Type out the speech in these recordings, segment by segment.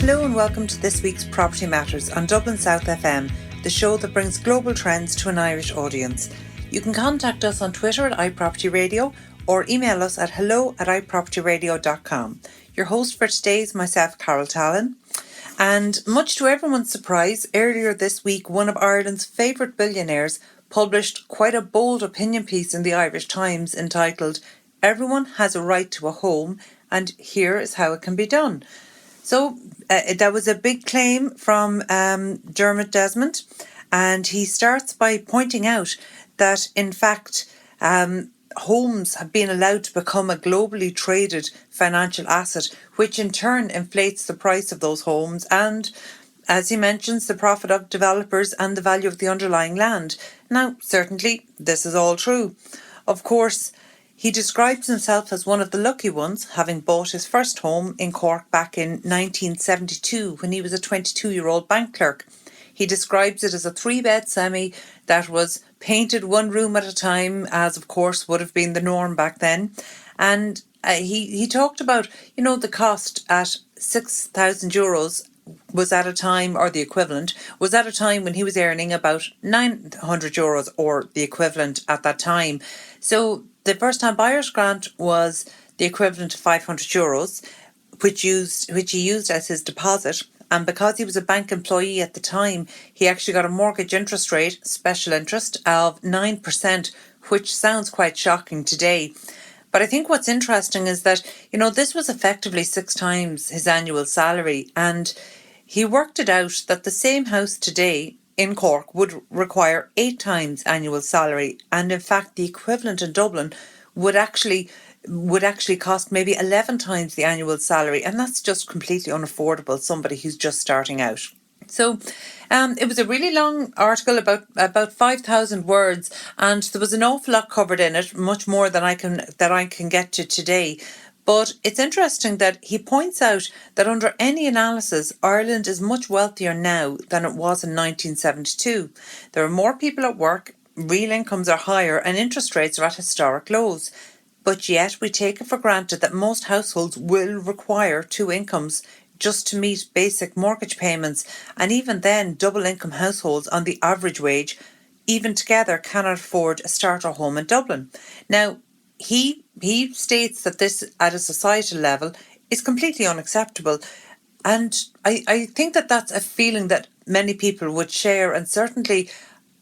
Hello and welcome to this week's Property Matters on Dublin South FM, the show that brings global trends to an Irish audience. You can contact us on Twitter at iPropertyRadio or email us at hello@iPropertyRadio.com. Your host for today is myself, Carol Tallon. And much to everyone's surprise, earlier this week, one of Ireland's favourite billionaires published quite a bold opinion piece in the Irish Times entitled, "Everyone has a right to a home and here is how it can be done." So that was a big claim from Dermot Desmond, and he starts by pointing out that in fact homes have been allowed to become a globally traded financial asset, which in turn inflates the price of those homes and, as he mentions, the profit of developers and the value of the underlying land. Now, certainly this is all true. Of course, he describes himself as one of the lucky ones, having bought his first home in Cork back in 1972 when he was a 22-year-old bank clerk. He describes it as a 3-bed semi that was painted one room at a time, as of course would have been the norm back then. And he talked about, the cost at €6,000 was at a time, or the equivalent, was at a time when he was earning about €900 or the equivalent at that time. So the first-time buyer's grant was the equivalent of €500, which he used as his deposit. And because he was a bank employee at the time, he actually got a mortgage interest rate, special interest, of 9%, which sounds quite shocking today. But I think what's interesting is that, this was effectively 6 times his annual salary. And he worked it out that the same house today in Cork would require 8 times annual salary, and in fact the equivalent in Dublin would actually cost maybe 11 times the annual salary, and that's just completely unaffordable for somebody who's just starting out. So it was a really long article, about 5,000 words, and there was an awful lot covered in it, much more than I can get to today. But it's interesting that he points out that under any analysis, Ireland is much wealthier now than it was in 1972. There are more people at work, real incomes are higher, and interest rates are at historic lows. But yet we take it for granted that most households will require 2 incomes just to meet basic mortgage payments. And even then, double income households on the average wage, even together, cannot afford a starter home in Dublin. Now, he states that this, at a societal level, is completely unacceptable. And I think that that's a feeling that many people would share. And certainly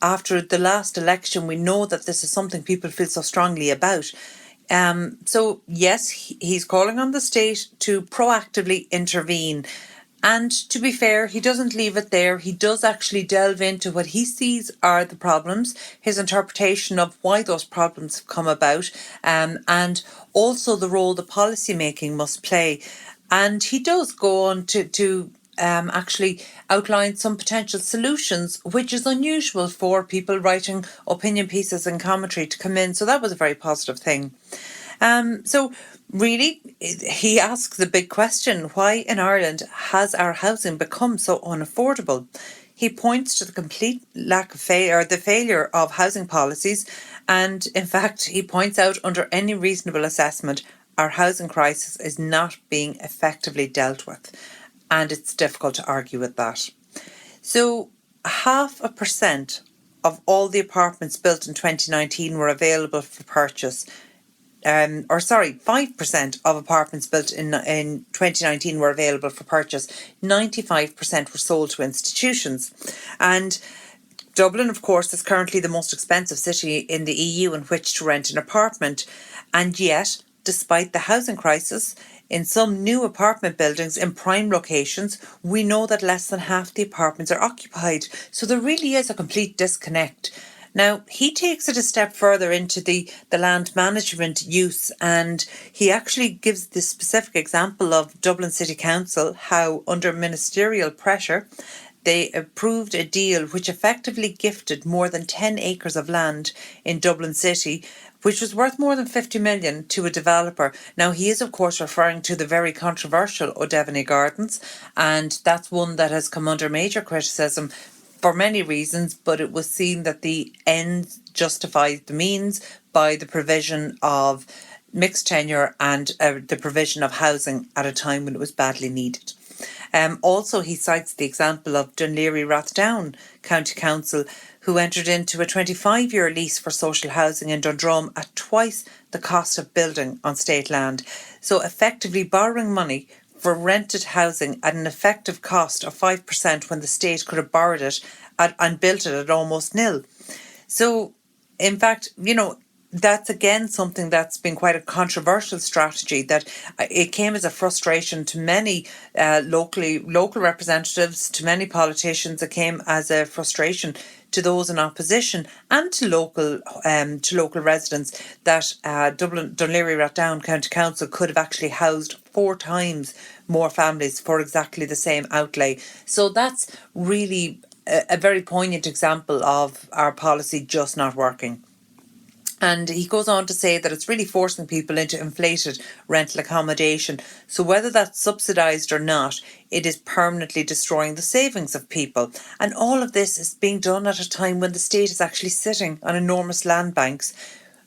after the last election, we know that this is something people feel so strongly about. So yes, he's calling on the state to proactively intervene. And to be fair, he doesn't leave it there. He does actually delve into what he sees are the problems, his interpretation of why those problems have come about, and also the role the policy making must play. And he does go on to actually outline some potential solutions, which is unusual for people writing opinion pieces and commentary to come in. So that was a very positive thing. So really, he asks the big question, why in Ireland has our housing become so unaffordable? He points to the complete lack of the failure of housing policies. And in fact, he points out under any reasonable assessment, our housing crisis is not being effectively dealt with. And it's difficult to argue with that. So 0.5% of all the apartments built in 2019 were available for purchase. 5% of apartments built in 2019 were available for purchase. 95% were sold to institutions. And Dublin, of course, is currently the most expensive city in the EU in which to rent an apartment. And yet, despite the housing crisis, in some new apartment buildings in prime locations, we know that less than half the apartments are occupied. So there really is a complete disconnect. Now, he takes it a step further into the land management use, and he actually gives the specific example of Dublin City Council, how under ministerial pressure, they approved a deal which effectively gifted more than 10 acres of land in Dublin City, which was worth more than 50 million to a developer. Now, he is, of course, referring to the very controversial O'Devany Gardens, and that's one that has come under major criticism for many reasons, but it was seen that the ends justified the means by the provision of mixed tenure and the provision of housing at a time when it was badly needed. Also, he cites the example of Dunleary Rathdown County Council, who entered into a 25-year lease for social housing in Dundrum at twice the cost of building on state land. So effectively borrowing money for rented housing at an effective cost of 5% when the state could have borrowed it and built it at almost nil. So, in fact, that's again something that's been quite a controversial strategy, that it came as a frustration to many local representatives, to many politicians. It came as a frustration to those in opposition and to local residents that Dunleary Rathdown County Council could have actually housed 4 times more families for exactly the same outlay. So that's really a very poignant example of our policy just not working. And he goes on to say that it's really forcing people into inflated rental accommodation. So whether that's subsidised or not, it is permanently destroying the savings of people. And all of this is being done at a time when the state is actually sitting on enormous land banks.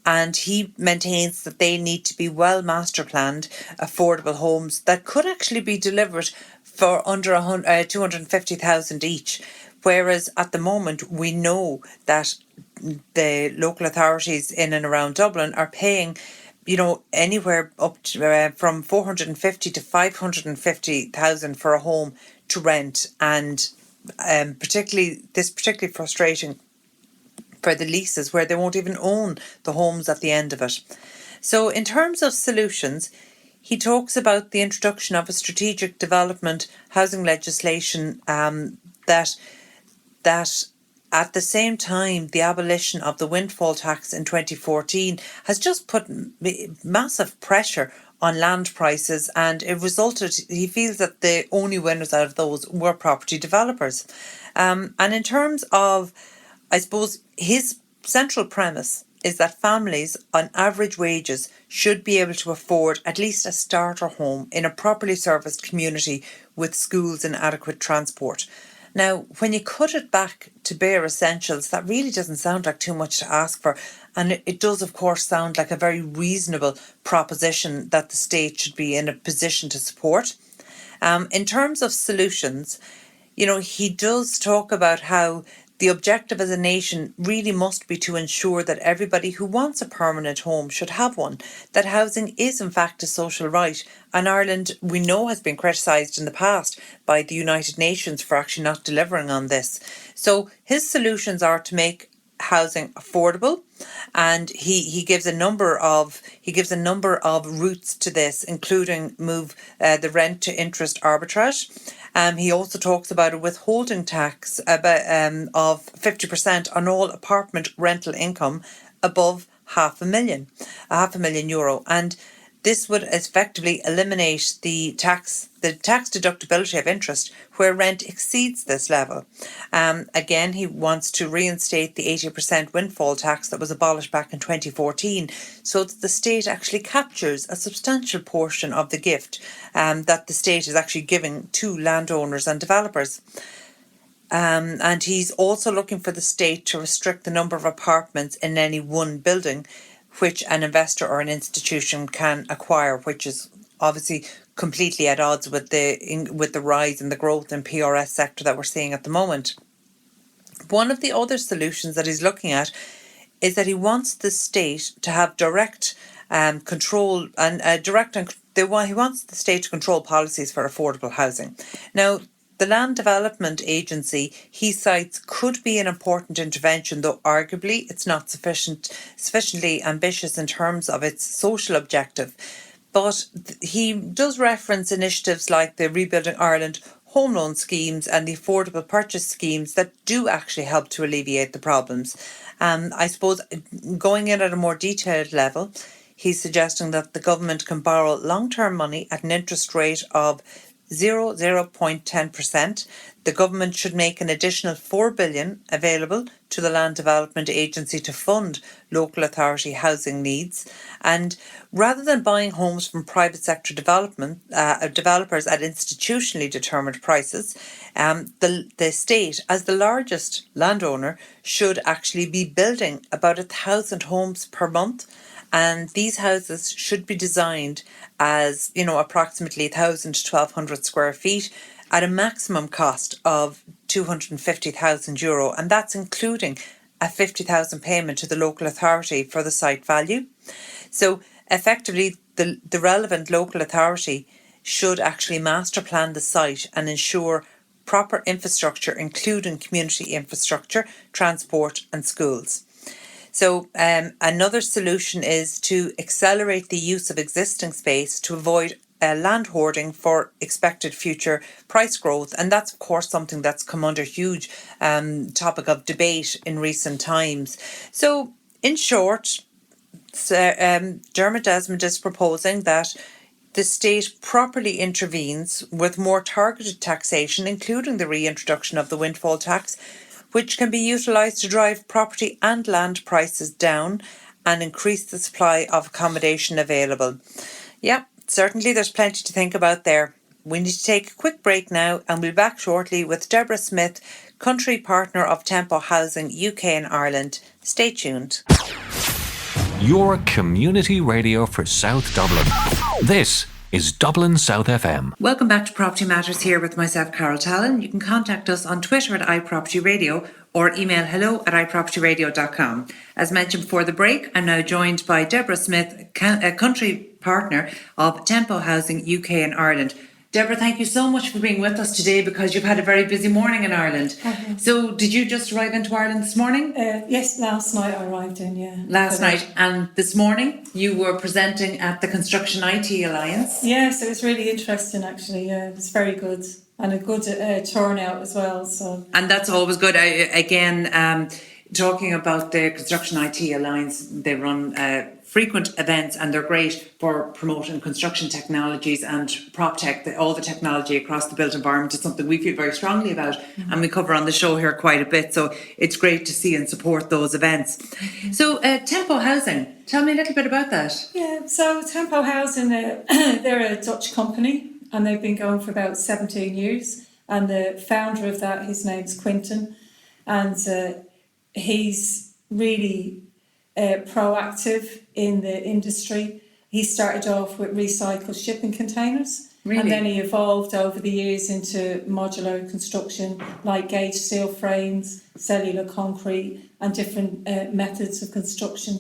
And he maintains that they need to be well master planned, affordable homes that could actually be delivered for under 250,000 each. Whereas at the moment, we know that the local authorities in and around Dublin are paying, anywhere up to, from 450 to 550,000 for a home to rent. And particularly frustrating for the leases, where they won't even own the homes at the end of it. So in terms of solutions, he talks about the introduction of a strategic development housing legislation that at the same time, the abolition of the windfall tax in 2014 has just put massive pressure on land prices, and it resulted, he feels that the only winners out of those were property developers. And in terms of, I suppose, his central premise is that families on average wages should be able to afford at least a starter home in a properly serviced community with schools and adequate transport. Now, when you cut it back to bare essentials, that really doesn't sound like too much to ask for. And it does, of course, sound like a very reasonable proposition that the state should be in a position to support. In terms of solutions, he does talk about how the objective as a nation really must be to ensure that everybody who wants a permanent home should have one, that housing is in fact a social right. And Ireland, we know, has been criticised in the past by the United Nations for actually not delivering on this. So his solutions are to make housing affordable, and he gives a number of routes to this, including move the rent to interest arbitrage. He also talks about a withholding tax of 50% on all apartment rental income above €500,000, and this would effectively eliminate the tax deductibility of interest where rent exceeds this level. Again, he wants to reinstate the 80% windfall tax that was abolished back in 2014, so that the state actually captures a substantial portion of the gift that the state is actually giving to landowners and developers. And he's also looking for the state to restrict the number of apartments in any one building which an investor or an institution can acquire, which is obviously completely at odds with the rise and the growth in PRS sector that we're seeing at the moment. One of the other solutions that he's looking at is that he wants the state to have direct control and he wants the state to control policies for affordable housing. Now, the Land Development Agency, he cites, could be an important intervention, though arguably it's not sufficiently ambitious in terms of its social objective. But he does reference initiatives like the Rebuilding Ireland home loan schemes and the affordable purchase schemes that do actually help to alleviate the problems. I suppose going in at a more detailed level, he's suggesting that the government can borrow long-term money at an interest rate of 0.10%. The government should make an additional $4 billion available to the Land Development Agency to fund local authority housing needs. And rather than buying homes from private sector developers at institutionally determined prices, the state, as the largest landowner, should actually be building about 1,000 homes per month. And these houses should be designed as, approximately 1,000 to 1,200 square feet, at a maximum cost of €250,000, and that's including a £50,000 payment to the local authority for the site value. So effectively, the relevant local authority should actually master plan the site and ensure proper infrastructure, including community infrastructure, transport and schools. So another solution is to accelerate the use of existing space to avoid land hoarding for expected future price growth. And that's, of course, something that's come under huge topic of debate in recent times. So in short, Dermot Desmond is proposing that the state properly intervenes with more targeted taxation, including the reintroduction of the windfall tax, which can be utilised to drive property and land prices down and increase the supply of accommodation available. Yeah, certainly there's plenty to think about there. We need to take a quick break now, and we'll be back shortly with Deborah Smyth, country partner of Tempohousing UK and Ireland. Stay tuned. Your community radio for South Dublin. This is Dublin South FM. Welcome back to Property Matters here with myself, Carol Tallon. You can contact us on Twitter at iPropertyRadio or email hello@iPropertyRadio.com. As mentioned before the break, I'm now joined by Deborah Smyth, a country partner of Tempohousing UK and Ireland. Deborah, thank you so much for being with us today, because you've had a very busy morning in Ireland. So did you just arrive into Ireland this morning? Yes, last night I arrived in, yeah. Last night. And this morning you were presenting at the Construction IT Alliance. Yes, it was really interesting actually. Yeah, it was very good. And a good turnout as well. So. And that's always good. Talking about the Construction IT Alliance, they run frequent events, and they're great for promoting construction technologies and PropTech. All the technology across the built environment is something we feel very strongly about, and we cover on the show here quite a bit. So it's great to see and support those events. So Tempohousing, tell me a little bit about that. Yeah, so Tempohousing, they're a Dutch company, and they've been going for about 17 years. And the founder of that, his name's Quinton, and he's really proactive in the industry. He started off with recycled shipping containers, and then he evolved over the years into modular construction, like gauge steel frames, cellular concrete, and different methods of construction.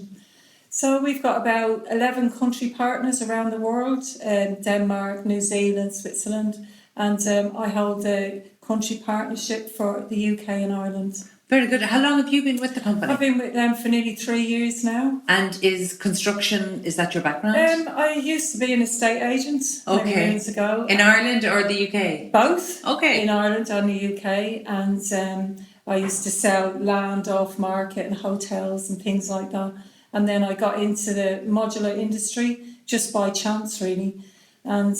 So we've got about 11 country partners around the world, Denmark, New Zealand, Switzerland, and I hold a country partnership for the UK and Ireland. Very good. How long have you been with the company? I've been with them for nearly 3 years now. And is construction, is that your background? I used to be an estate agent many years ago. In Ireland or the UK? Both. Okay. In Ireland and the UK. And I used to sell land off market and hotels and things like that. And then I got into the modular industry just by chance, really. And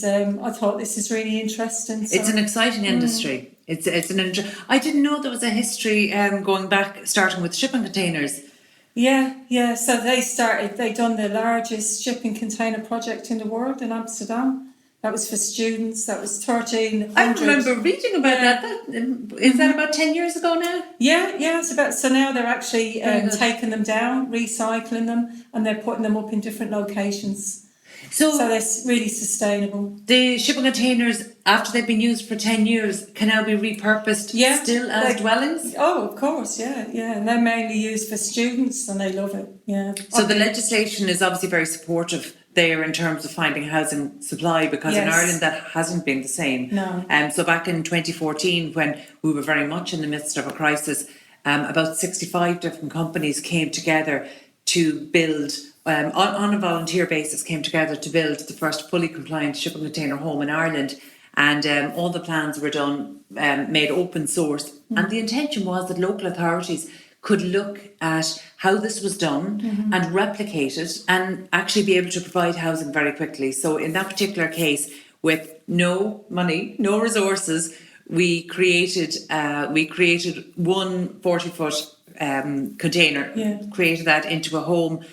I thought this is really interesting. So. It's an exciting industry. I didn't know there was a history going back, starting with shipping containers. Yeah. So they done the largest shipping container project in the world in Amsterdam. That was for students. That was 1,300. I remember reading about that. Is that about 10 years ago now? Yeah. It's about. So now they're actually taking them down, recycling them, and they're putting them up in different locations. So they're really sustainable. The shipping containers, after they've been used for 10 years, can now be repurposed still as dwellings? Oh, of course, yeah. And they're mainly used for students, and they love it, yeah. So the legislation is obviously very supportive there in terms of finding housing supply, because in Ireland that hasn't been the same. No. So back in 2014, when we were very much in the midst of a crisis, about 65 different companies came together to build, on a volunteer basis, came together to build the first fully compliant shipping container home in Ireland. And all the plans were done, made open source. And the intention was that local authorities could look at how this was done and replicate it and actually be able to provide housing very quickly. So in that particular case, with no money, no resources, we created one 40-foot container, created that into a home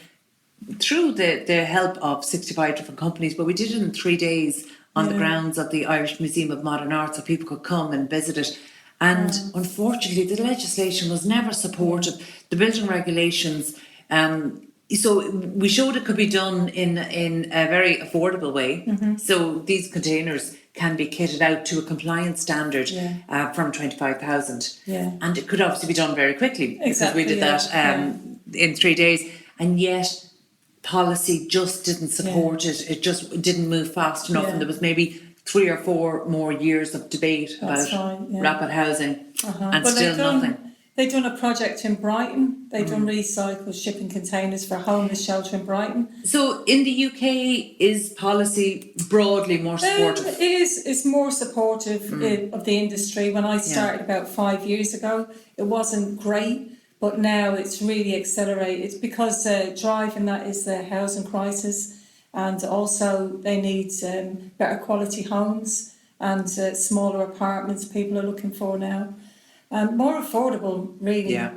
through the help of 65 different companies, but we did it in 3 days on the grounds of the Irish Museum of Modern Art, so people could come and visit it. And unfortunately, the legislation was never supported. The building regulations, so we showed it could be done in a very affordable way. So these containers can be kitted out to a compliance standard from 25,000. Yeah. And it could obviously be done very quickly because we did that in 3 days. And yet policy just didn't support it. It just didn't move fast enough. And there was maybe 3 or 4 more years of debate about rapid housing and still nothing. They've done a project in Brighton. They've done recycled shipping containers for a homeless shelter in Brighton. So in the UK, is policy broadly more supportive? It is. It's more supportive of the industry. When I started about 5 years ago, it wasn't great, but now it's really accelerated. It's because driving that is the housing crisis, and also they need better quality homes and smaller apartments people are looking for now. And more affordable, really. Yeah,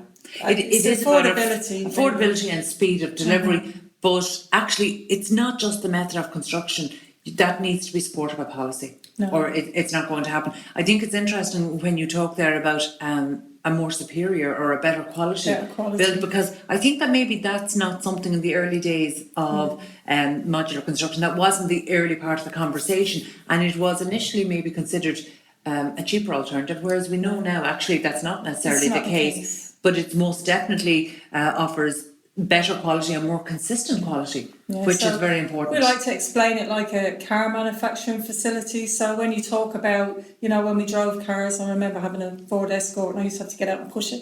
it is affordability and speed of delivery. But actually, it's not just the method of construction that needs to be supported by policy, or it's not going to happen. I think it's interesting when you talk there about a more superior or a better quality build, because I think that maybe that's not something in the early days of modular construction. That wasn't the early part of the conversation, and it was initially maybe considered a cheaper alternative, whereas we know now actually that's not necessarily the case, but it most definitely offers better quality and more consistent quality, which is very important. We like to explain it like a car manufacturing facility. So when you talk about, when we drove cars, I remember having a Ford Escort and I used to have to get out and push it.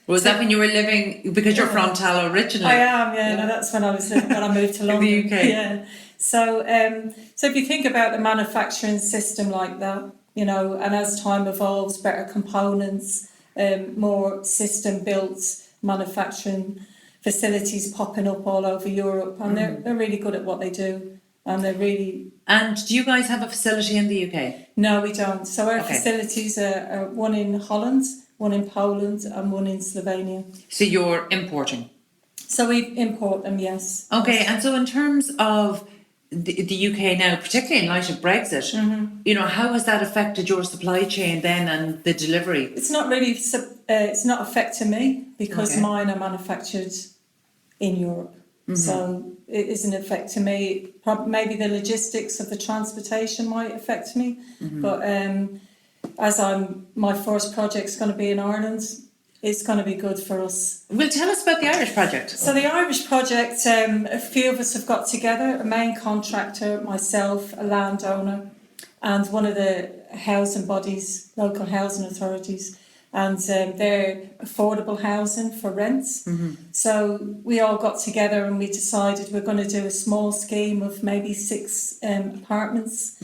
Was that when you were living, because you're from Tallow originally? I am, No, that's when I was when I moved to London. In the UK. Yeah. So if you think about the manufacturing system like that, and as time evolves, better components, more system-built manufacturing facilities popping up all over Europe, and they're really good at what they do, and they're really... And do you guys have a facility in the UK? No, we don't. So our facilities are one in Holland, one in Poland, and one in Slovenia. So you're importing? So we import them, yes. Okay, and so in terms of the UK now, particularly in light of Brexit, how has that affected your supply chain then and the delivery? It's not really, it's not affecting me because mine are manufactured in Europe. So it isn't affecting me. Maybe the logistics of the transportation might affect me, but as my first project's going to be in Ireland, it's going to be good for us. Well, tell us about the Irish project. So the Irish project, a few of us have got together, a main contractor, myself, a landowner, and one of the housing bodies, local housing authorities, and they're affordable housing for rents. So we all got together and we decided we're going to do a small scheme of maybe 6 apartments.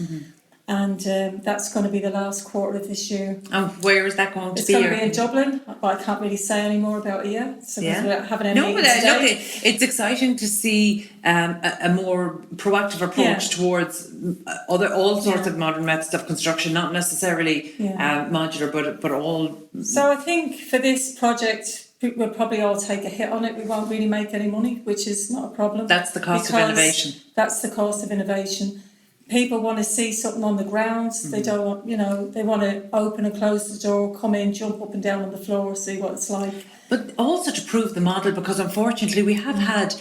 And that's going to be the last quarter of this year. And where is that going to be? It's going to be in Dublin, but I can't really say any more about it yet. So we're having a meeting today. It's exciting to see a more proactive approach towards all sorts of modern methods of construction, not necessarily modular, but all. So I think for this project, we'll probably all take a hit on it. We won't really make any money, which is not a problem. That's the cost of innovation. That's the cost of innovation. People want to see something on the ground. They don't want, they want to open and close the door, come in, jump up and down on the floor, see what it's like. But also to prove the model, because unfortunately we have had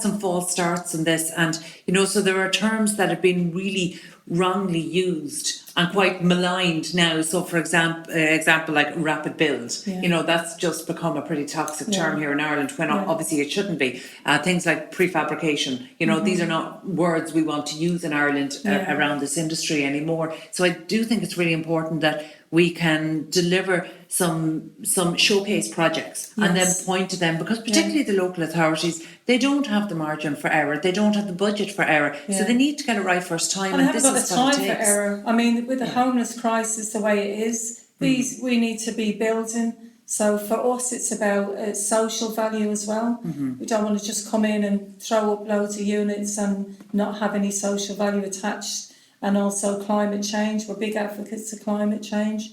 some false starts in this, and so there are terms that have been really wrongly used and quite maligned now. So for example like rapid build, that's just become a pretty toxic term here in Ireland, when obviously it shouldn't be. Things like prefabrication, these are not words we want to use in Ireland around this industry anymore. So I do think it's really important that we can deliver some showcase projects and then point to them, because particularly the local authorities, they don't have the margin for error, they don't have the budget for error, so they need to get it right first time. And they haven't got the time for error. I mean, with the homeless crisis the way it is, we need to be building. So for us, it's about social value as well. We don't want to just come in and throw up loads of units and not have any social value attached. And also climate change. We're big advocates of climate change.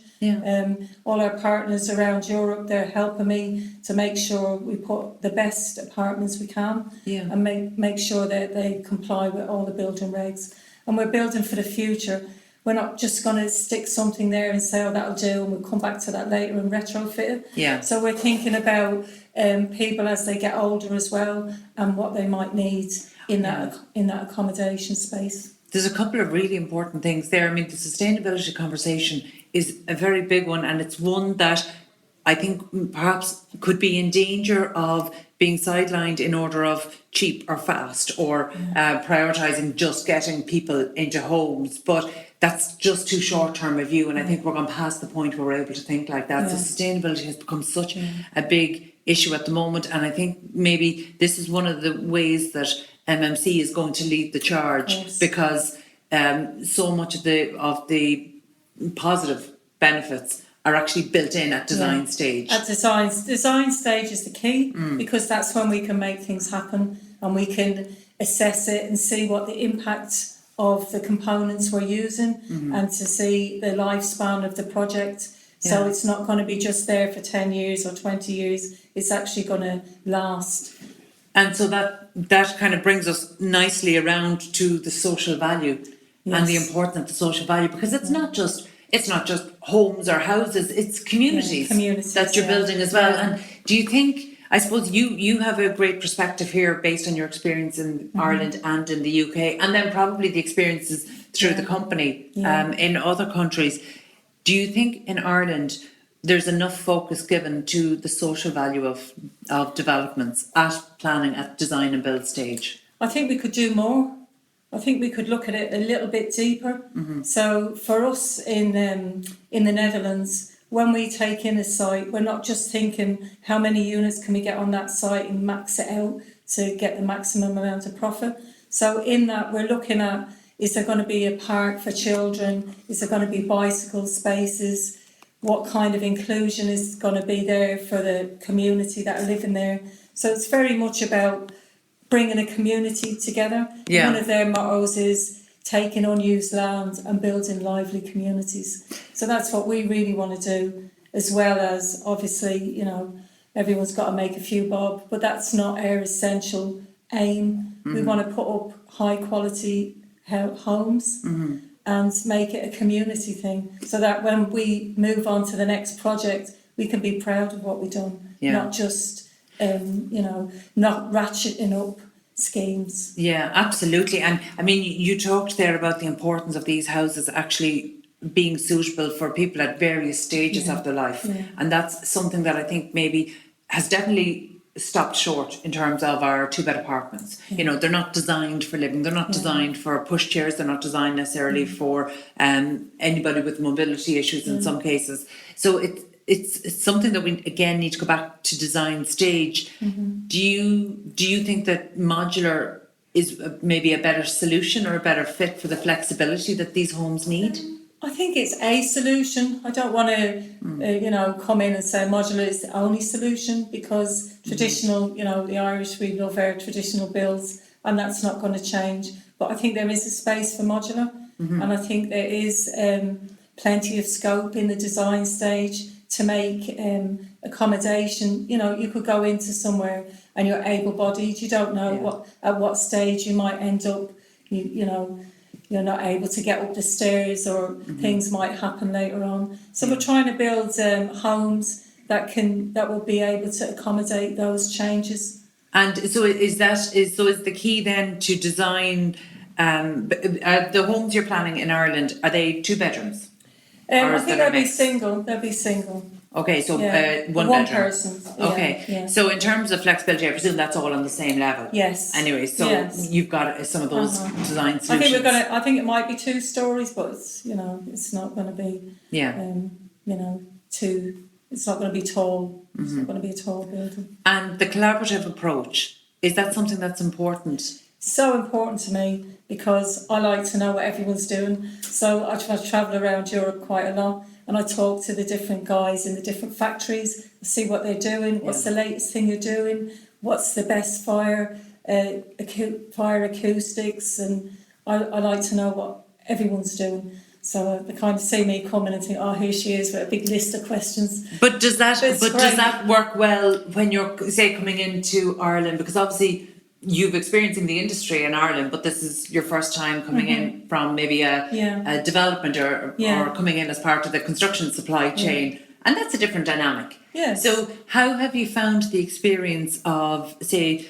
All our partners around Europe, they're helping me to make sure we put the best apartments we can and make sure that they comply with all the building regs. And we're building for the future. We're not just going to stick something there and say, oh, that'll do, and we'll come back to that later and retrofit it. So we're thinking about people as they get older as well, and what they might need in that accommodation space. There's a couple of really important things there. I mean, the sustainability conversation is a very big one, and it's one that I think perhaps could be in danger of being sidelined in order of cheap or fast, or prioritising just getting people into homes. But that's just too short-term a view, and I think we're gone past the point where we're able to think like that. So sustainability has become such a big issue at the moment, and I think maybe this is one of the ways that MMC is going to lead the charge, because so much of the positive benefits are actually built in at design stage. At design stage is the key, because that's when we can make things happen and we can assess it and see what the impact of the components we're using, and to see the lifespan of the project. So it's not going to be just there for 10 years or 20 years, it's actually going to last. And so that kind of brings us nicely around to the social value and the importance of the social value, because it's not just homes or houses, it's communities that you're building as well. And do you think, I suppose you have a great perspective here based on your experience in Ireland and in the UK, and then probably the experiences through the company in other countries. Do you think in Ireland there's enough focus given to the social value of developments at planning, at design and build stage? I think we could do more. I think we could look at it a little bit deeper. So for us in the Netherlands, when we take in a site, we're not just thinking how many units can we get on that site and max it out to get the maximum amount of profit. So in that, we're looking at, is there going to be a park for children? Is there going to be bicycle spaces? What kind of inclusion is going to be there for the community that are living there? So it's very much about bringing a community together. One of their mottos is taking unused land and building lively communities. So that's what we really want to do, as well as obviously, everyone's got to make a few bob, but that's not our essential aim. We want to put up high quality homes and make it a community thing, so that when we move on to the next project, we can be proud of what we've done, not just not ratcheting up schemes. Yeah, absolutely. And I mean, you talked there about the importance of these houses actually being suitable for people at various stages of their life. And that's something that I think maybe has definitely stopped short in terms of our two-bed apartments. They're not designed for living, they're not designed for pushchairs, they're not designed necessarily for anybody with mobility issues in some cases. So it's something that we again need to go back to design stage. Do you think that modular is maybe a better solution or a better fit for the flexibility that these homes need? I think it's a solution. I don't want to, come in and say modular is the only solution, because traditional, the Irish, we love our traditional builds, and that's not going to change. But I think there is a space for modular, and I think there is plenty of scope in the design stage to make accommodation. You could go into somewhere and you're able-bodied. You don't know at what stage you might end up. You're not able to get up the stairs, or things might happen later on. So we're trying to build homes that will be able to accommodate those changes. And so is the key then to design the homes you're planning in Ireland? Are they 2 bedrooms? I think they'll be single. Okay, so one bedroom. person. Okay, so in terms of flexibility, I presume that's all on the same level. Yes. Anyway, so you've got some of those design solutions. I think it might be 2 stories, but it's not going to be it's not going to be tall. It's not going to be a tall building. And the collaborative approach, is that something that's important? So important to me, because I like to know what everyone's doing. So I travel around Europe quite a lot, and I talk to the different guys in the different factories, see what they're doing, what's the latest thing you're doing, what's the best fire acoustics, and I like to know what everyone's doing. So they kind of see me coming and think, oh, here she is with a big list of questions. But does that work well when you're, say, coming into Ireland? Because obviously you've experienced in the industry in Ireland, but this is your first time coming in from maybe a development or coming in as part of the construction supply chain. And that's a different dynamic. Yes. So how have you found the experience of, say,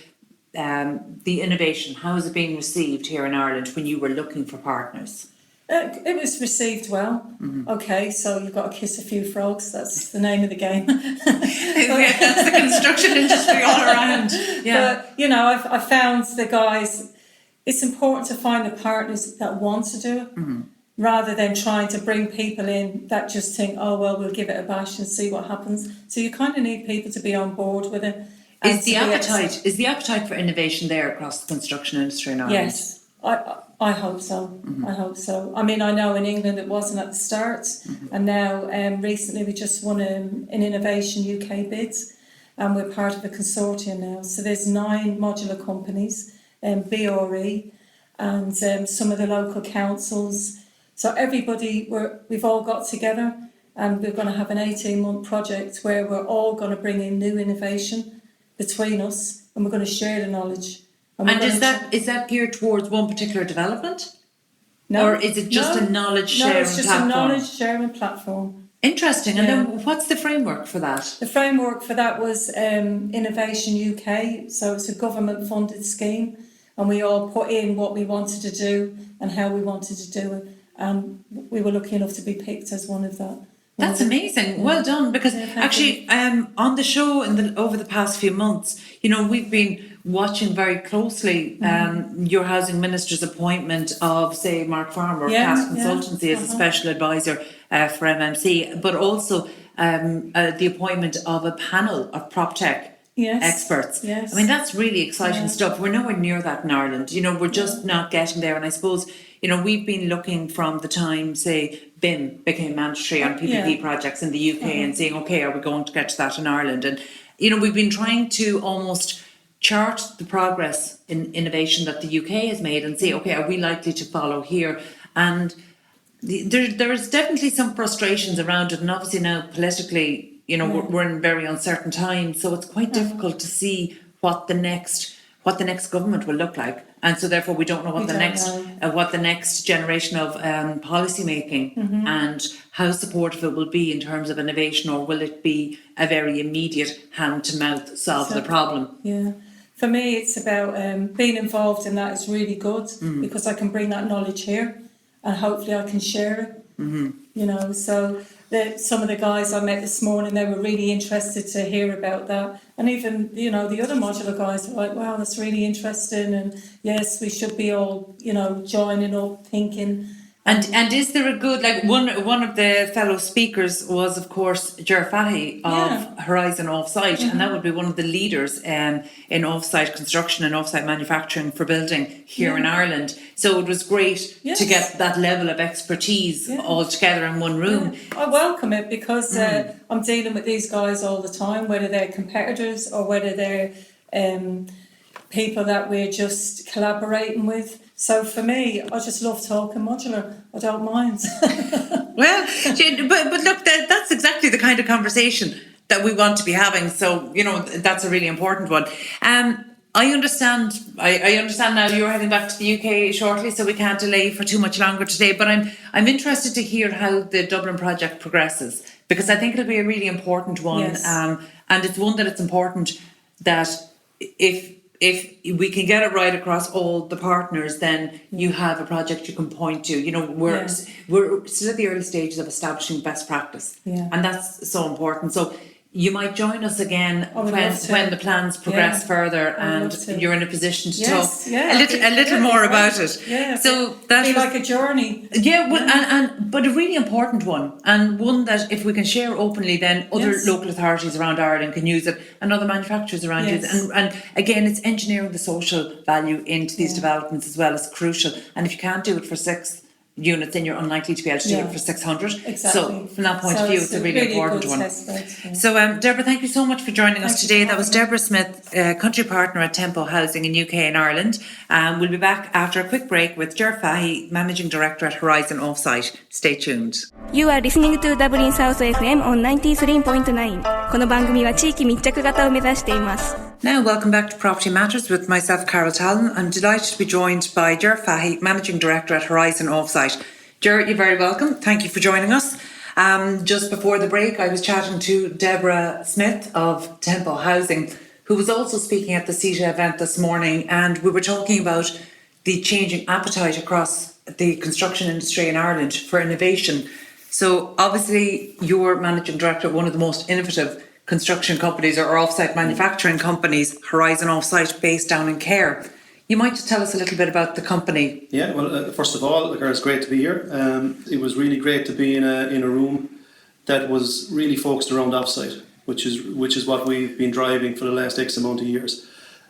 the innovation, how is it being received here in Ireland when you were looking for partners? It was received well. Okay, so you've got to kiss a few frogs. That's the name of the game. That's the construction industry all around. Yeah. But, you know, I found the guys, it's important to find the partners that want to do it rather than trying to bring people in that just think, oh, well, we'll give it a bash and see what happens. So you kind of need people to be on board with it. Is the appetite for innovation there across the construction industry in Ireland? Yes. I hope so. I hope so. I mean, I know in England it wasn't at the start, and now recently we just won an Innovation UK bid, and we're part of a consortium now. So there's 9 modular companies, BRE, and some of the local councils. So everybody, we've all got together, and we're going to have an 18-month project where we're all going to bring in new innovation between us, and we're going to share the knowledge. And is that geared towards one particular development? No. Or is it just a knowledge sharing platform? No, it's just a knowledge sharing platform. Interesting. And then what's the framework for that? The framework for that was Innovation UK. So it's a government funded scheme, and we all put in what we wanted to do and how we wanted to do it. And we were lucky enough to be picked as one of that. That's amazing. Yeah. Well done. Because actually, on the show over the past few months, you know, we've been watching very closely your housing minister's appointment of, say, Mark Farmer of Cass Consultancy as a special advisor for MMC, but also the appointment of a panel of PropTech experts. Yes. I mean, that's really exciting stuff. We're nowhere near that in Ireland. You know, we're just not getting there. And I suppose, you know, we've been looking from the time, say, BIM became mandatory on PPP projects in the UK and saying, okay, are we going to get to that in Ireland? And, you know, we've been trying to almost chart the progress in innovation that the UK has made and say, okay, are we likely to follow here? And there is definitely some frustrations around it. And obviously now politically, you know, we're in very uncertain times. So it's quite difficult to see what the next government will look like. And so therefore we don't know what the next generation of policy making and how supportive it will be in terms of innovation, or will it be a very immediate hand to mouth solve the problem? Yeah. For me, it's about being involved in that is really good because I can bring that knowledge here and hopefully I can share it. You know, so some of the guys I met this morning, they were really interested to hear about that. And even, you know, the other modular guys were like, wow, that's really interesting. And yes, we should be all, you know, joining up, thinking. And is there a good, like one of the fellow speakers was, of course, Ger Fahey of Horizon Offsite, and that would be one of the leaders in offsite construction and offsite manufacturing for building here in Ireland. So it was great to get that level of expertise all together in one room. I welcome it because I'm dealing with these guys all the time, whether they're competitors or whether they're people that we're just collaborating with. So for me, I just love talking modular. I don't mind. Well, but look, that's exactly the kind of conversation that we want to be having. So, you know, that's a really important one. I understand now you're heading back to the UK shortly, so we can't delay for too much longer today. But I'm interested to hear how the Dublin project progresses, because I think it'll be a really important one. Yes. And it's one that it's important that if we can get it right across all the partners, then you have a project you can point to. You know, we're still at the early stages of establishing best practice, and that's so important. So you might join us again when the plans progress further and you're in a position to talk a little more about it. Yeah, so that be like a journey. Yeah, well, but a really important one, and one that if we can share openly, then other local authorities around Ireland can use it, and other manufacturers around use it. And again, it's engineering the social value into these developments as well is crucial. And if you can't do it for 6 units, then you're unlikely to be able to do it for 600. Exactly. So from that point of view, it's a really important one. So Deborah, thank you so much for joining us today. That was Deborah Smyth, country partner at Tempohousing in UK and Ireland. We'll be back after a quick break with Ger Fahey, Managing Director at Horizon Offsite. Stay tuned. You are listening to Dublin South FM on 93.9. この番組は地域密着型を目指しています。Now, welcome back to Property Matters with myself, Carol Talon. I'm delighted to be joined by Ger Fahey, Managing Director at Horizon Offsite. Ger, you're very welcome. Thank you for joining us. Just before the break, I was chatting to Deborah Smyth of Tempohousing, who was also speaking at the CETA event this morning, and we were talking about the changing appetite across the construction industry in Ireland for innovation. So obviously you're managing director of one of the most innovative construction companies or offsite manufacturing companies, Horizon Offsite, based down in Ger. You might just tell us a little bit about the company. Yeah, well, first of all, it's great to be here. It was really great to be in a room that was really focused around offsite, which is what we've been driving for the last X amount of years.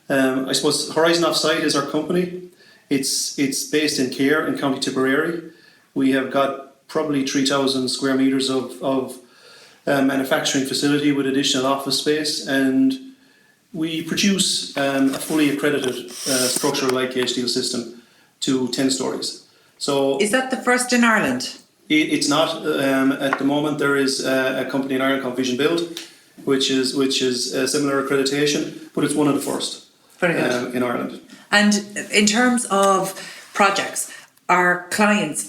I suppose Horizon Offsite is our company. It's based in Ger in County Tipperary. We have got probably 3,000 square metres of manufacturing facility with additional office space, and we produce a fully accredited structural light gauge steel system to 10 stories. So is that the first in Ireland? It's not. At the moment, there is a company in Ireland called Vision Build, which is a similar accreditation, but it's one of the first. Very good. In Ireland. And in terms of projects, our clients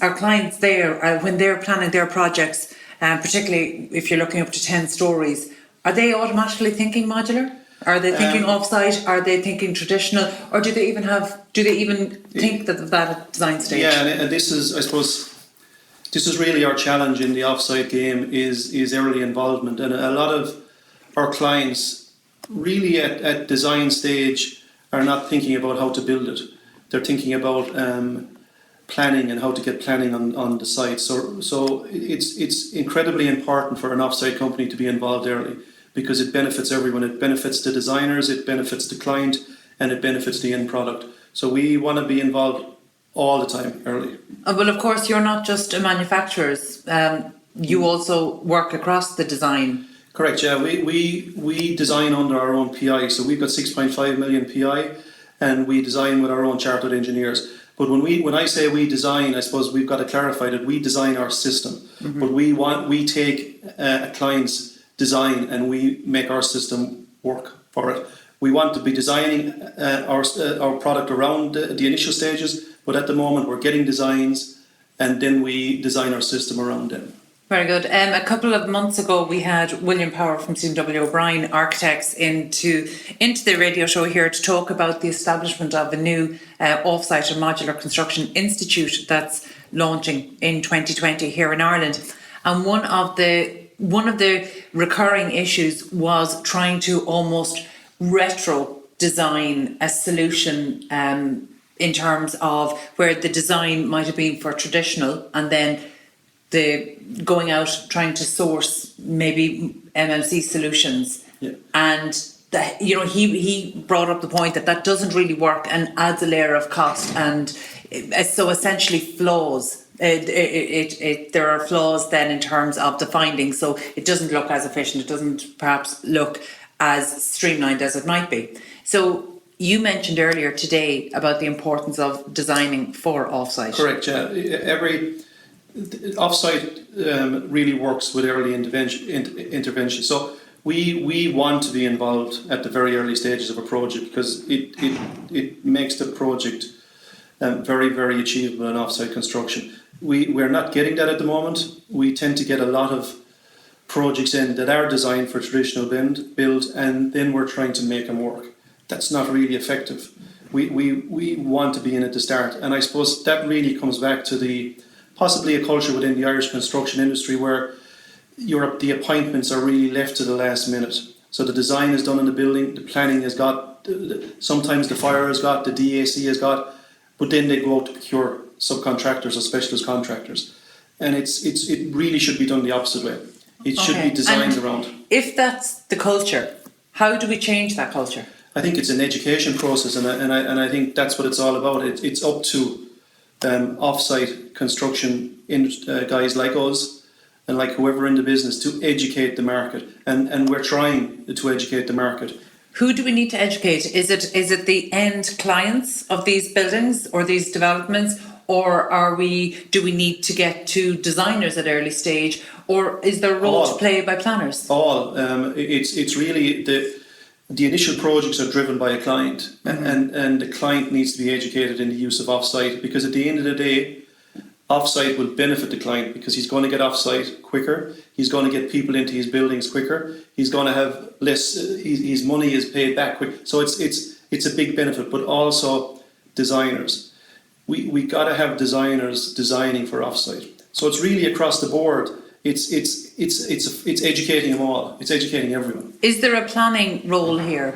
there, when they're planning their projects, particularly if you're looking up to 10 stories, are they automatically thinking modular? Are they thinking offsite? Are they thinking traditional? Or do they even think that at design stage? Yeah, and this is, I suppose, this is really our challenge in the offsite game is early involvement. And a lot of our clients really at design stage are not thinking about how to build it. They're thinking about planning and how to get planning on the site. So it's incredibly important for an offsite company to be involved early, because it benefits everyone. It benefits the designers, it benefits the client, and it benefits the end product. So we want to be involved all the time early. Well, of course, you're not just a manufacturer. You also work across the design. Correct, yeah. We design under our own PI. So we've got 6.5 million PI, and we design with our own chartered engineers. But when I say we design, I suppose we've got to clarify that we design our system. Mm-hmm. But we take a client's design and we make our system work for it. We want to be designing our product around the initial stages, but at the moment we're getting designs and then we design our system around them. Very good. A couple of months ago, we had William Power from C&W O'Brien Architects into the radio show here to talk about the establishment of a new offsite and modular construction institute that's launching in 2020 here in Ireland. And one of the recurring issues was trying to almost retro design a solution in terms of where the design might have been for traditional, and then the going out trying to source maybe MMC solutions. Yeah. And he brought up the point that doesn't really work and adds a layer of cost, and so essentially flaws. There are flaws then in terms of the findings, so it doesn't look as efficient. It doesn't perhaps look as streamlined as it might be. So you mentioned earlier today about the importance of designing for offsite. Correct. Yeah. Every offsite really works with early intervention. So we want to be involved at the very early stages of a project, because it makes the project very, very achievable in offsite construction. We're not getting that at the moment. We tend to get a lot of projects in that are designed for traditional build, and then we're trying to make them work. That's not really effective. We want to be in at the start, and I suppose that really comes back to possibly a culture within the Irish construction industry where the appointments are really left to the last minute. So the design is done in the building, the planning has got, sometimes the fire has got, the DAC has got, but then they go out to procure subcontractors or specialist contractors. And it really should be done the opposite way. It should be designed around. If that's the culture, how do we change that culture? I think it's an education process, and I think that's what it's all about. It's up to offsite construction guys like us and like whoever in the business to educate the market, and we're trying to educate the market. Who do we need to educate? Is it the end clients of these buildings or these developments, or do we need to get to designers at early stage, or is there a role to play by planners? It's really the initial projects are driven by a client, and the client needs to be educated in the use of offsite, because at the end of the day, Offsite will benefit the client because he's going to get offsite quicker. He's going to get people into his buildings quicker. He's going to have less. His money is paid back quick. So it's a big benefit. But also designers. We got to have designers designing for offsite. So it's really across the board. It's educating them all. It's educating everyone. Is there a planning role here?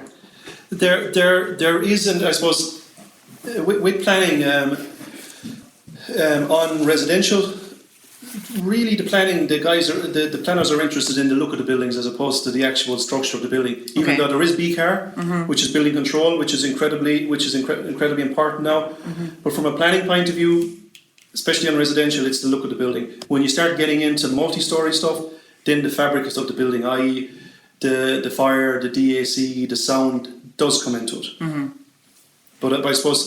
There isn't, I suppose, with planning on residential. Really, the planners are interested in the look of the buildings as opposed to the actual structure of the building. Even though there is BCAR, which is building control, which is incredibly important now. But from a planning point of view, especially on residential, it's the look of the building. When you start getting into multi-story stuff, then the fabric of the building, i.e. the fire, the DAC, the sound, does come into it. But I suppose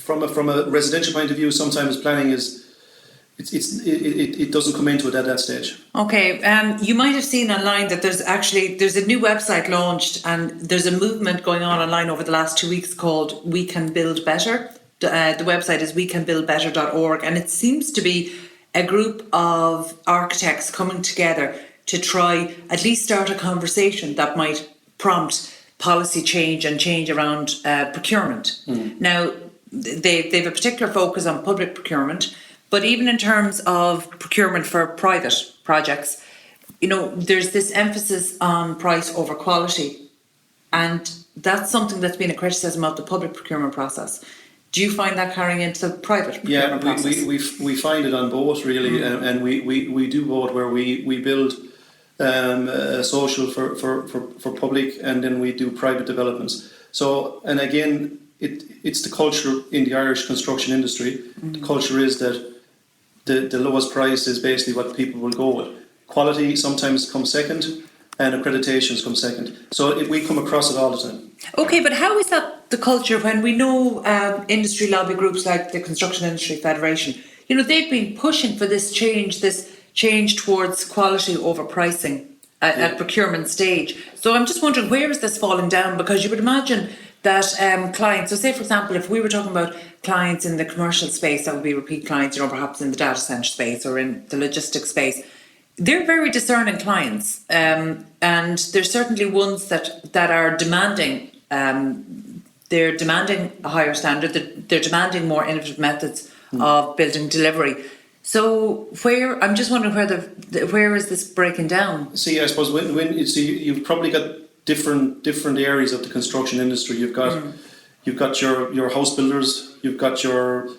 from a residential point of view, sometimes planning is it doesn't come into it at that stage. Okay, you might have seen online that there's a new website launched, and there's a movement going on online over the last 2 weeks called We Can Build Better. The website is wecanbuildbetter.org, and it seems to be a group of architects coming together to try at least start a conversation that might prompt policy change and change around procurement. Now, they've a particular focus on public procurement, but even in terms of procurement for private projects, there's this emphasis on price over quality, and that's something that's been a criticism of the public procurement process. Do you find that carrying into the private procurement process? We find it on both, really, and we do both, where we build social for public, and then we do private developments. So, and again, it's the culture in the Irish construction industry. The culture is that the lowest price is basically what people will go with. Quality sometimes comes second, and accreditations come second. So we come across it all the time. Okay, but how is that the culture when we know industry lobby groups like the Construction Industry Federation, they've been pushing for this change towards quality over pricing at procurement stage. So I'm just wondering, where is this falling down? Because you would imagine that clients, so say for example, if we were talking about clients in the commercial space, that would be repeat clients, perhaps in the data centre space or in the logistics space, they're very discerning clients, and there's certainly ones that are demanding, they're demanding a higher standard, they're demanding more innovative methods of building delivery. So I'm just wondering where is this breaking down? See, I suppose when you've probably got different areas of the construction industry. You've got your house builders, you've got your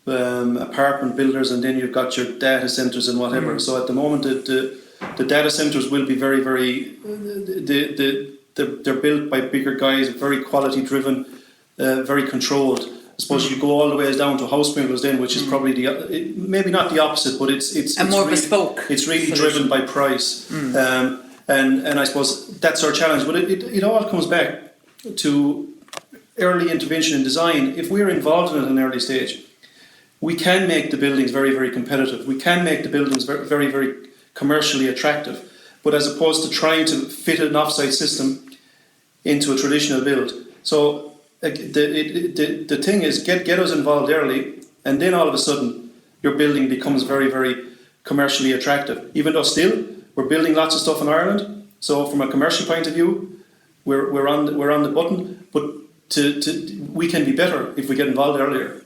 apartment builders, and then you've got your data centres and whatever. So at the moment, the data centres will be very, very. They're built by bigger guys, very quality driven, very controlled. I suppose you go all the way down to house builders then, which is probably maybe not the opposite, but it's more really, bespoke. It's really driven by price. And I suppose that's our challenge. But it all comes back to early intervention in design. If we're involved in it at an early stage, we can make the buildings very, very competitive. We can make the buildings very, very, very commercially attractive. But as opposed to trying to fit an offsite system into a traditional build. So the thing is, get us involved early, and then all of a sudden your building becomes very, very commercially attractive. Even though still we're building lots of stuff in Ireland, so from a commercial point of view, we're on the button. But we can be better if we get involved earlier.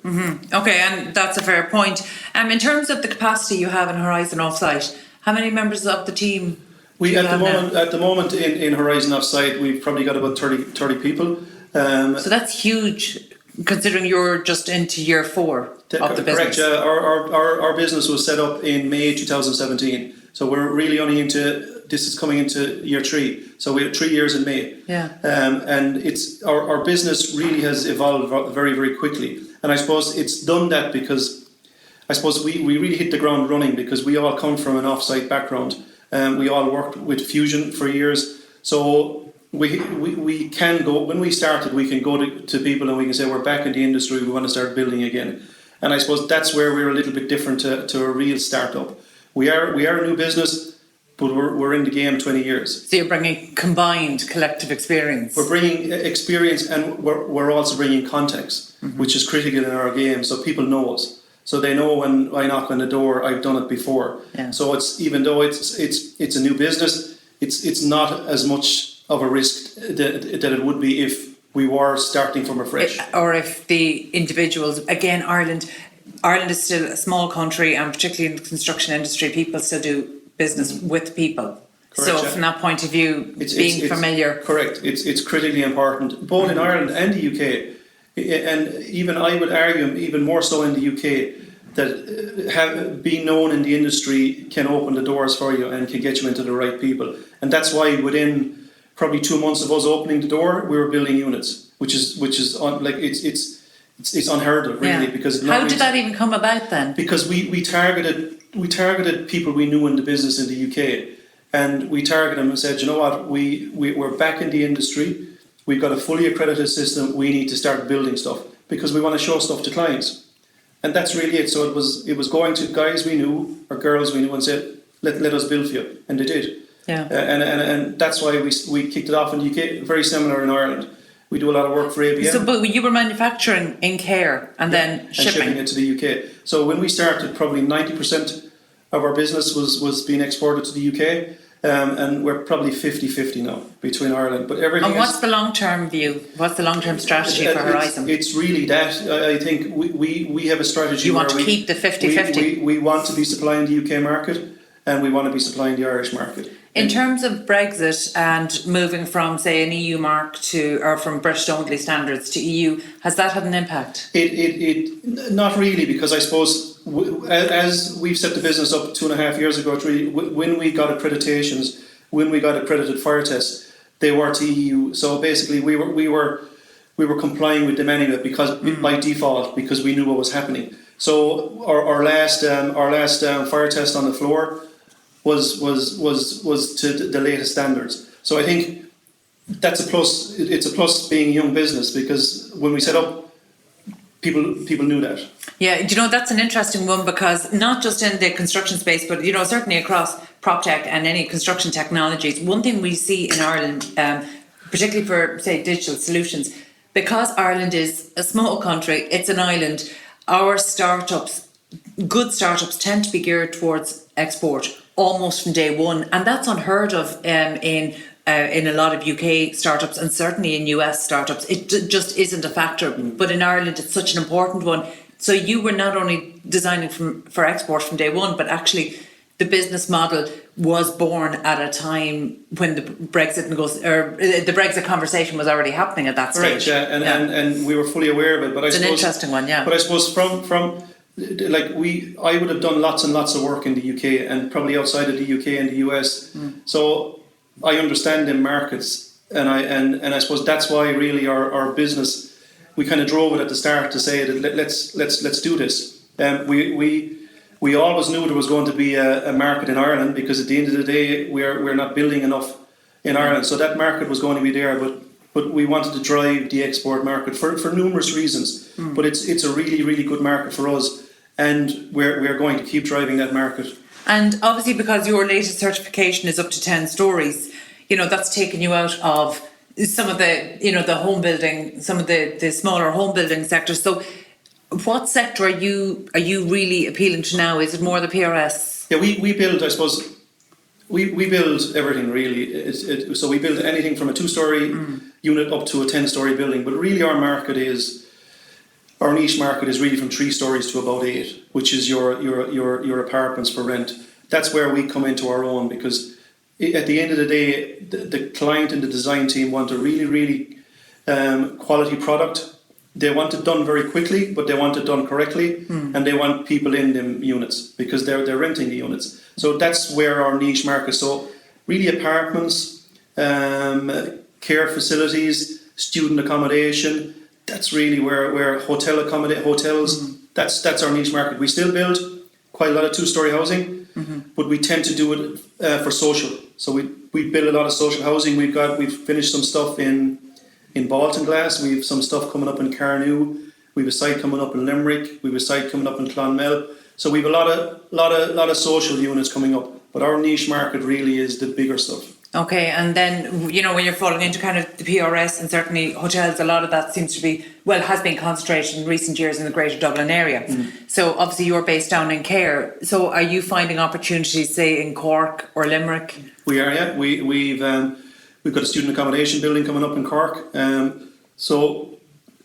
Okay, and that's a fair point. In terms of the capacity you have in Horizon Offsite, how many members of the team? At the moment in Horizon Offsite, we've probably got about 30 people. So that's huge, considering you're just into year 4 of the business. Correct. Our business was set up in May 2017. So we're really only this is coming into year 3. So we have 3 years in May. Yeah. And it's our business really has evolved very, very quickly. And I suppose it's done that because I suppose we really hit the ground running because we all come from an offsite background. We all worked with Fusion for years. So we can go, when we started, we can go to people and we can say, we're back in the industry, we want to start building again. And I suppose that's where we're a little bit different to a real startup. We are a new business, but we're in the game 20 years. So you're bringing combined collective experience. We're bringing experience, and we're also bringing context, which is critical in our game, so people know us. So they know when I knock on the door, I've done it before. Yeah. So it's, even though it's a new business, it's not as much of a risk that it would be if we were starting from afresh. Or if the individuals, again, Ireland is still a small country, and particularly in the construction industry, people still do business with people. Correct, so from that point of view, being familiar. Correct. It's critically important, both in Ireland and the UK. And even I would argue, even more so in the UK, that being known in the industry can open the doors for you and can get you into the right people. And that's why within probably 2 months of us opening the door, we were building units, which is it's unheard of, really. Yeah. Because how did that even come about then? Because we targeted people we knew in the business in the UK, and we targeted them and said, you know what, we're back in the industry. We've got a fully accredited system. We need to start building stuff because we want to show stuff to clients. And that's really it. So it was going to guys we knew or girls we knew and said, let us build for you. And they did. Yeah. And that's why we kicked it off in the UK. Very similar in Ireland. We do a lot of work for ABM. So, but you were manufacturing in Care and then shipping it to the UK. So when we started, probably 90% of our business was being exported to the UK. And we're probably 50-50 now between Ireland. But everything. And what's the long-term view? What's the long-term strategy for Horizon? It's really that. I think we have a strategy. You want to keep the 50-50? We want to be supplying the UK market, and we want to be supplying the Irish market. In terms of Brexit and moving from, say, an EU mark or from British only standards to EU, has that had an impact? It not really, because I suppose as we've set the business up 2.5 years ago, when we got accreditations, when we got accredited fire tests, they were to EU. So basically, we were complying with them anyway, because by default, because we knew what was happening. So our last fire test on the floor was to the latest standards. So I think that's a plus. It's a plus being a young business, because when we set up, people knew that. Yeah, that's an interesting one, because not just in the construction space, but certainly across PropTech and any construction technologies, one thing we see in Ireland, particularly for, say, digital solutions, because Ireland is a small country, it's an island, our good startups tend to be geared towards export almost from day one, and that's unheard of in a lot of UK startups, and certainly in US startups. It just isn't a factor. But in Ireland, it's such an important one. So you were not only designing for export from day one, but actually the business model was born at a time when the Brexit conversation was already happening at that stage. Right, yeah, and we were fully aware of it. But it's an interesting one, yeah. But I suppose from I would have done lots and lots of work in the UK and probably outside of the UK and the US. So I understand the markets, and I suppose that's why really our business, we kind of drove it at the start to say that let's do this. We always knew there was going to be a market in Ireland, because at the end of the day we're not building enough in Ireland, so that market was going to be there. But we wanted to drive the export market for numerous reasons. But it's a really, really good market for us, and we're going to keep driving that market. And obviously, because your latest certification is up to 10 stories, that's taken you out of some of the, the home building, some of the smaller home building sectors. So what sector are you really appealing to now? Is it more the PRS? Yeah, we build, I suppose, we build everything really. So we build anything from a 2-story unit up to a 10-story building. But really our niche market is really from 3 stories to about 8, which is your apartments for rent. That's where we come into our own, because at the end of the day, the client and the design team want a really, really quality product. They want it done very quickly, but they want it done correctly, and they want people in them units, because they're renting the units. So that's where our niche market. So really apartments, care facilities, student accommodation. That's really where hotels. That's our niche market. We still build quite a lot of 2-story housing, but we tend to do it for social. So we build a lot of social housing. We've finished some stuff in Balton Glass. We've some stuff coming up in Carnew. We've a site coming up in Limerick. We've a site coming up in Clonmel. So we've a lot of social units coming up. But our niche market really is the bigger stuff. Okay, and then, you know, when you're falling into kind of the PRS and certainly hotels, a lot of that seems to be, well, has been concentrated in recent years in the Greater Dublin area. So obviously you're based down in Care. So are you finding opportunities, say, in Cork or Limerick? We are, yeah. We've got a student accommodation building coming up in Cork. So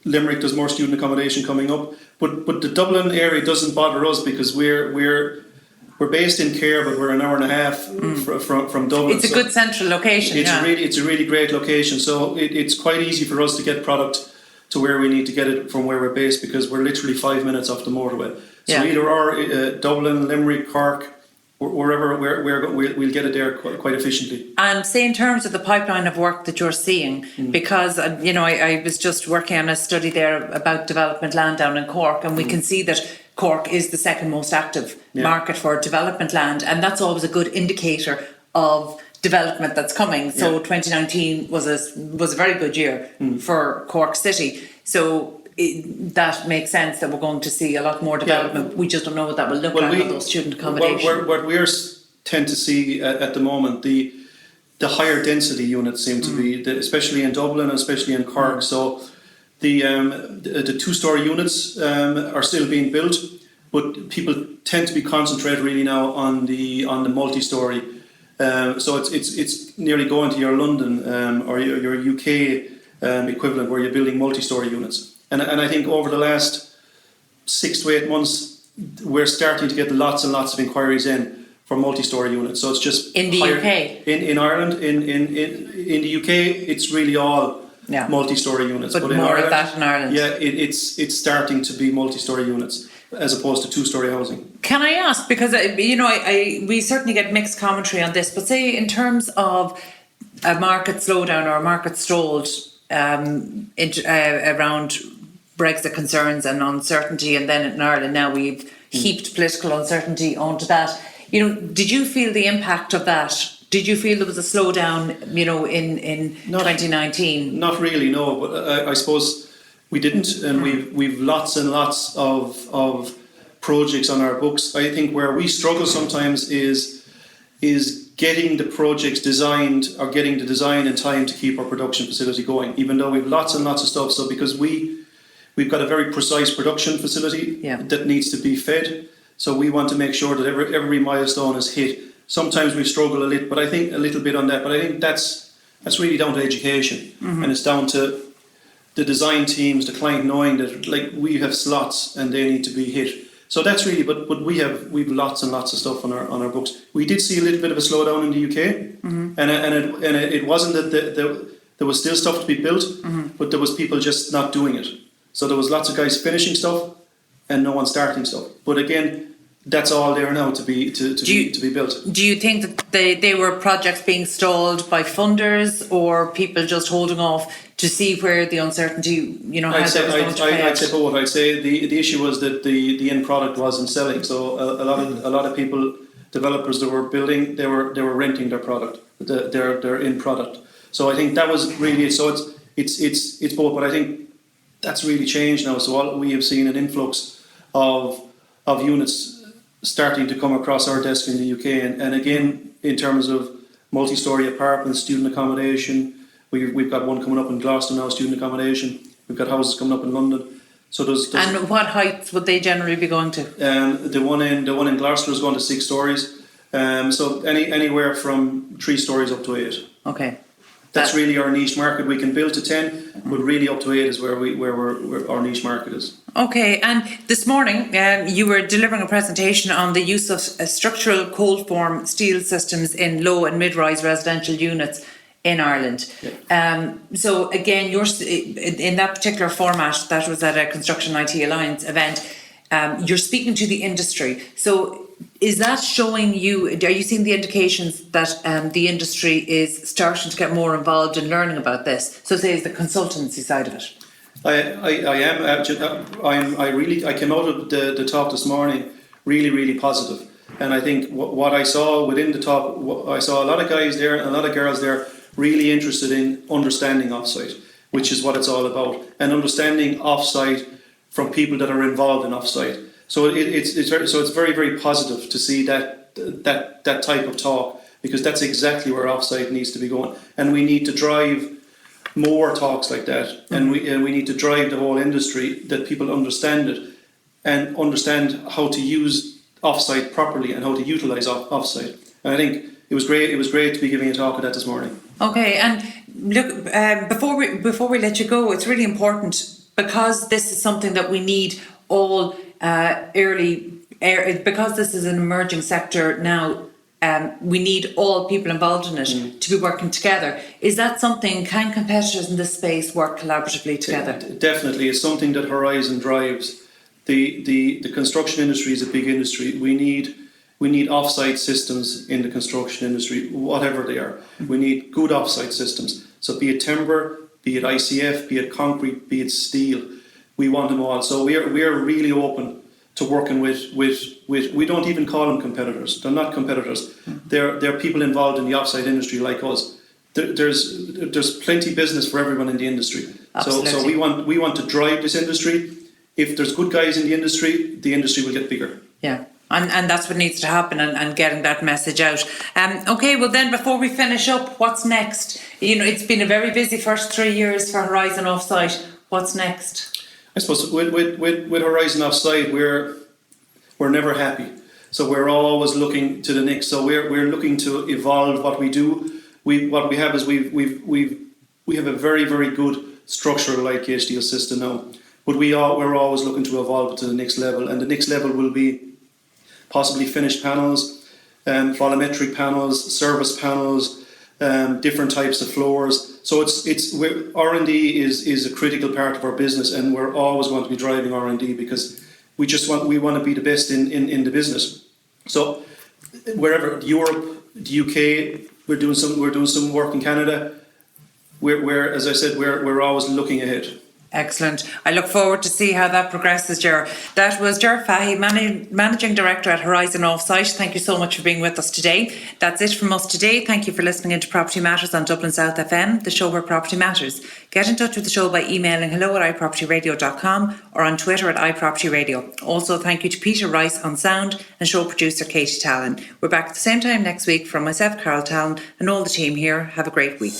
Limerick, there's more student accommodation coming up. But the Dublin area doesn't bother us because we're based in Care, but we're an hour and a half from Dublin. It's a good central location. It's a really great location. So it's quite easy for us to get product to where we need to get it from where we're based because we're literally 5 minutes off the motorway. So either or Dublin, Limerick, Cork, wherever we'll get it there quite efficiently. And say in terms of the pipeline of work that you're seeing, because you know I was just working on a study there about development land down in Cork, and we can see that Cork is the second most active market for development land, and that's always a good indicator of development that's coming. So 2019 was a very good year for Cork City. So that makes sense that we're going to see a lot more development. We just don't know what that will look like with those student accommodation. What we tend to see at the moment, the higher density units seem to be, especially in Dublin, especially in Cork. So the 2-story units are still being built, but people tend to be concentrated really now on the multi-story. So it's nearly going to your London or your UK equivalent where you're building multi-story units. And I think over the last 6 to 8 months, we're starting to get lots and lots of inquiries in for multi-story units. So it's just in the UK, in Ireland, in the UK, it's really all multi-story units. But in more Ireland, of that in Ireland. Yeah, it's starting to be multi-story units as opposed to 2-story housing. Can I ask, because you know, we certainly get mixed commentary on this, but say in terms of a market slowdown or a market stalled around Brexit concerns and uncertainty, and then in Ireland now we've heaped political uncertainty onto that. You know, did you feel the impact of that? Did you feel there was a slowdown, you know, in 2019? Not really, no. But I suppose we didn't, and we've lots and lots of projects on our books. I think where we struggle sometimes is getting the projects designed or getting the design in time to keep our production facility going. Even though we've lots and lots of stuff, so because we've got a very precise production facility that needs to be fed. So we want to make sure that every milestone is hit. Sometimes we struggle a little bit on that, but I think that's really down to education, and it's down to the design teams, the client knowing that like we have slots and they need to be hit. So that's really, but we've lots and lots of stuff on our books. We did see a little bit of a slowdown in the UK, and it wasn't that there was still stuff to be built, but there was people just not doing it. So there was lots of guys finishing stuff and no one starting stuff. But again, that's all there now to be built. Do you think that they were projects being stalled by funders or people just holding off to see where the uncertainty, you know, I'd say both. I'd say the issue was that the end product wasn't selling. So a lot of people, developers that were building, they were renting their product, their end product. So I think that was really it. So it's both, but I think that's really changed now. So we have seen an influx of units starting to come across our desk in the UK, and again in terms of multi-storey apartments, student accommodation, we've got one coming up in Gloucester now, student accommodation. We've got houses coming up in London. So there's and what heights would they generally be going to? The one in Gloucester is going to 6 stories. So anywhere from 3 stories up to 8. Okay. That's really our niche market. We can build to 10, but really up to 8 is where our niche market is. Okay, and this morning you were delivering a presentation on the use of structural cold form steel systems in low and mid-rise residential units in Ireland. Yeah. So again, you're in that particular format that was at a Construction IT Alliance event. You're speaking to the industry. So is that showing you, are you seeing the indications that the industry is starting to get more involved in learning about this? So say it's the consultancy side of it. I am. I came out of the talk this morning really positive. And I think what I saw within the talk, I saw a lot of guys there and a lot of girls there really interested in understanding offsite, which is what it's all about, and understanding offsite from people that are involved in offsite. So it's very positive to see that type of talk, because that's exactly where offsite needs to be going. And we need to drive more talks like that, and we need to drive the whole industry that people understand it and understand how to use offsite properly and how to utilise offsite. And I think it was great. It was great to be giving a talk of that this morning. Okay, and look, before we let you go, it's really important, because this is something that we need all because this is an emerging sector now. We need all people involved in it to be working together. Is that something? Can competitors in this space work collaboratively together? Definitely, it's something that Horizon drives. The construction industry is a big industry. We need offsite systems in the construction industry, whatever they are. We need good offsite systems. So be it timber, be it ICF, be it concrete, be it steel, we want them all. So we are really open to working with we don't even call them competitors. They're not competitors. They're people involved in the offsite industry like us. There's plenty business for everyone in the industry. So we want to drive this industry. If there's good guys in the industry will get bigger. Yeah. And that's what needs to happen, and getting that message out. Okay, well then, before we finish up, what's next? It's been a very busy first 3 years for Horizon Offsite. What's next? I suppose with Horizon Offsite, we're never happy. So we're always looking to the next. So we're looking to evolve what we do. What we have is we have a very, very good structural IKH steel system now. But we're always looking to evolve it to the next level, and the next level will be possibly finished panels, volumetric panels, service panels, different types of floors. So R&D is a critical part of our business, and we're always going to be driving R&D, because we want to be the best in the business. So wherever, Europe, the UK, we're doing some work in Canada. We're as I said, we're always looking ahead. Excellent. I look forward to see how that progresses, Ger. That was Ger Fahey, Managing Director at Horizon Offsite. Thank you so much for being with us today. That's it from us today. Thank you for listening into Property Matters on Dublin South FM, the show where property matters. Get in touch with the show by emailing hello@ipropertyradio.com or on Twitter @ipropertyradio. Also, thank you to Peter Rice on sound and show producer Katie Talon. We're back at the same time next week. From myself, Carol Talon, and all the team here, have a great week.